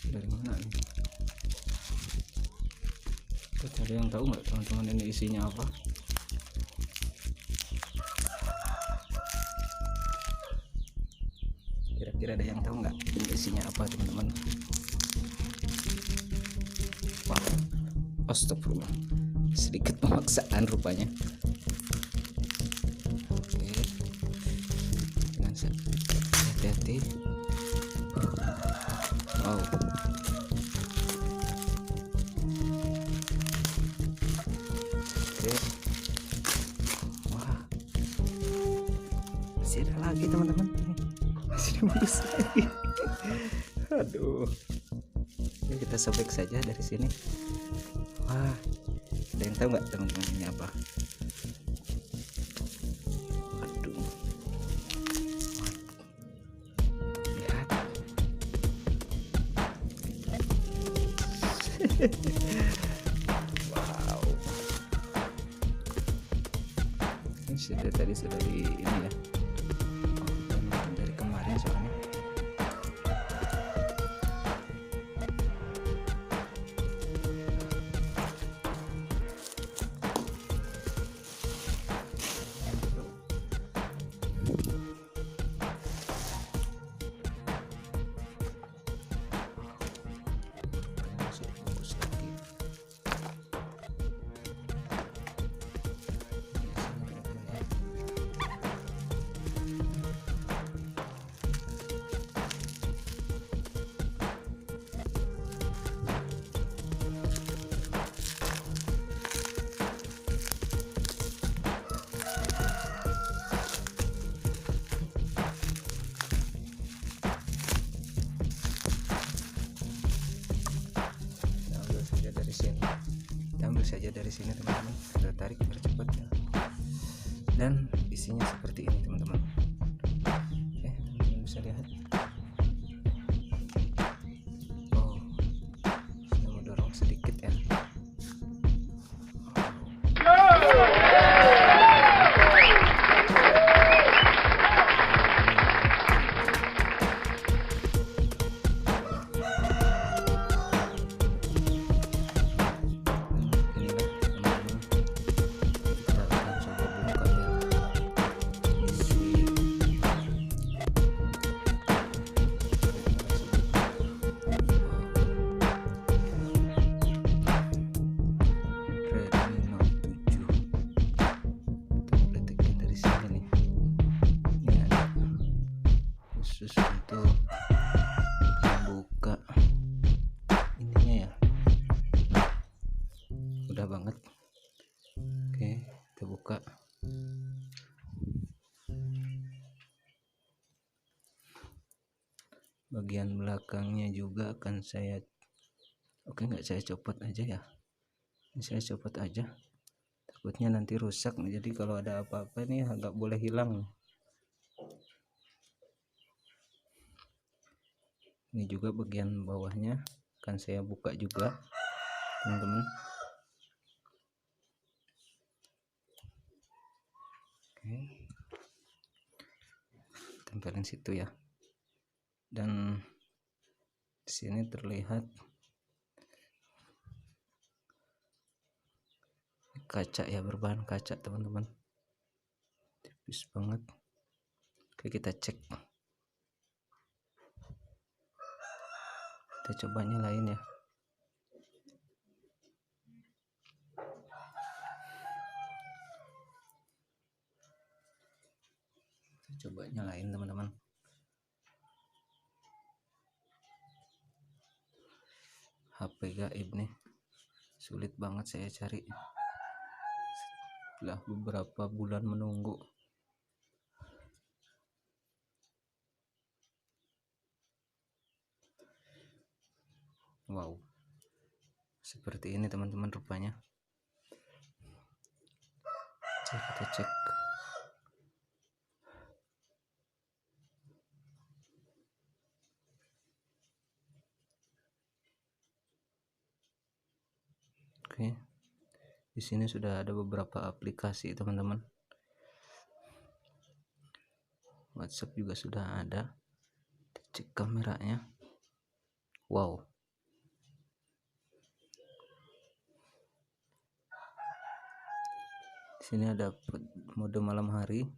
Dari mana nih? Ada yang tahu nggak teman-teman ini isinya apa? Kira-kira ada yang tahu nggak ini isinya apa teman-teman? Wah, astagfirullah, sedikit pemaksaan rupanya. Oke, dengan hati-hati. Wow, oke. Wah, masih ada lagi teman-teman, masih dibungkus lagi. Aduh, ya kita sobek saja dari sini. Wah, ada yang tahu nggak teman-teman ini apa? Waduh, lihat. Wow, ini sudah tadi sudah di ini ya. Oh, dari kemarin soalnya. Ambil saja dari sini teman-teman, kita tarik percepat ya. Dan isinya seperti ini teman-teman. Oke, teman-teman bisa lihat. Oh, saya mau dorong sedikit ya. Khusus untuk membuka ininya ya, mudah banget. Oke, kita buka. Bagian belakangnya juga akan saya, nggak saya copot aja ya, ini saya copot aja, takutnya nanti rusak. Jadi kalau ada apa-apa nih nggak boleh hilang. Ini juga bagian bawahnya akan saya buka juga teman-teman. Oke, tempelin situ ya. Dan di sini terlihat kaca ya, berbahan kaca teman-teman, tipis banget. Oke, kita cek, kita coba nyalain ya. Kita coba nyalain teman-teman. HP gaib nih, sulit banget saya cari setelah beberapa bulan menunggu. Wow, seperti ini teman-teman rupanya. Kita cek. Oke, di sini sudah ada beberapa aplikasi teman-teman. WhatsApp juga sudah ada. cek kameranya. Wow, di sini ada mode malam hari,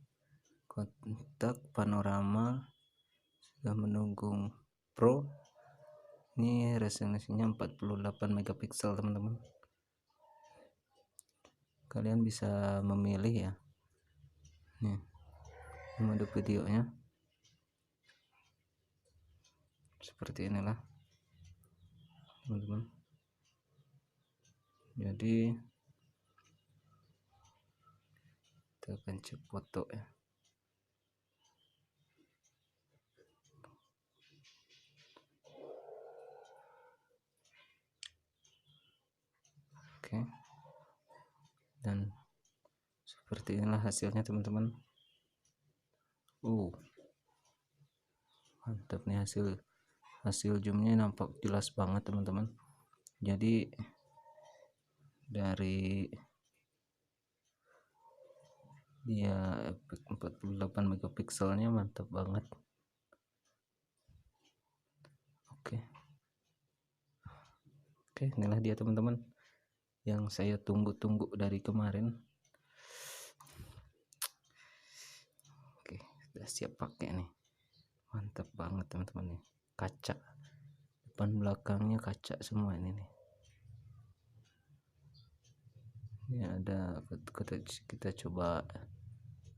kontak, panorama, sudah menunggu pro. Ini resolusinya 48 megapiksel teman-teman. Kalian bisa memilih ya. Nih, mode videonya seperti inilah teman-teman. Jadi kita akan cek foto ya. Oke, dan seperti inilah hasilnya teman-teman. Mantap nih, hasil zoomnya nampak jelas banget teman-teman. Jadi dari dia 48 megapikselnya mantap banget. Oke, inilah dia teman-teman yang saya tunggu-tunggu dari kemarin. Oke, sudah siap pakai nih. Mantap banget teman-teman nih. Kaca depan belakangnya kaca semua ini nih. Ini ada kita coba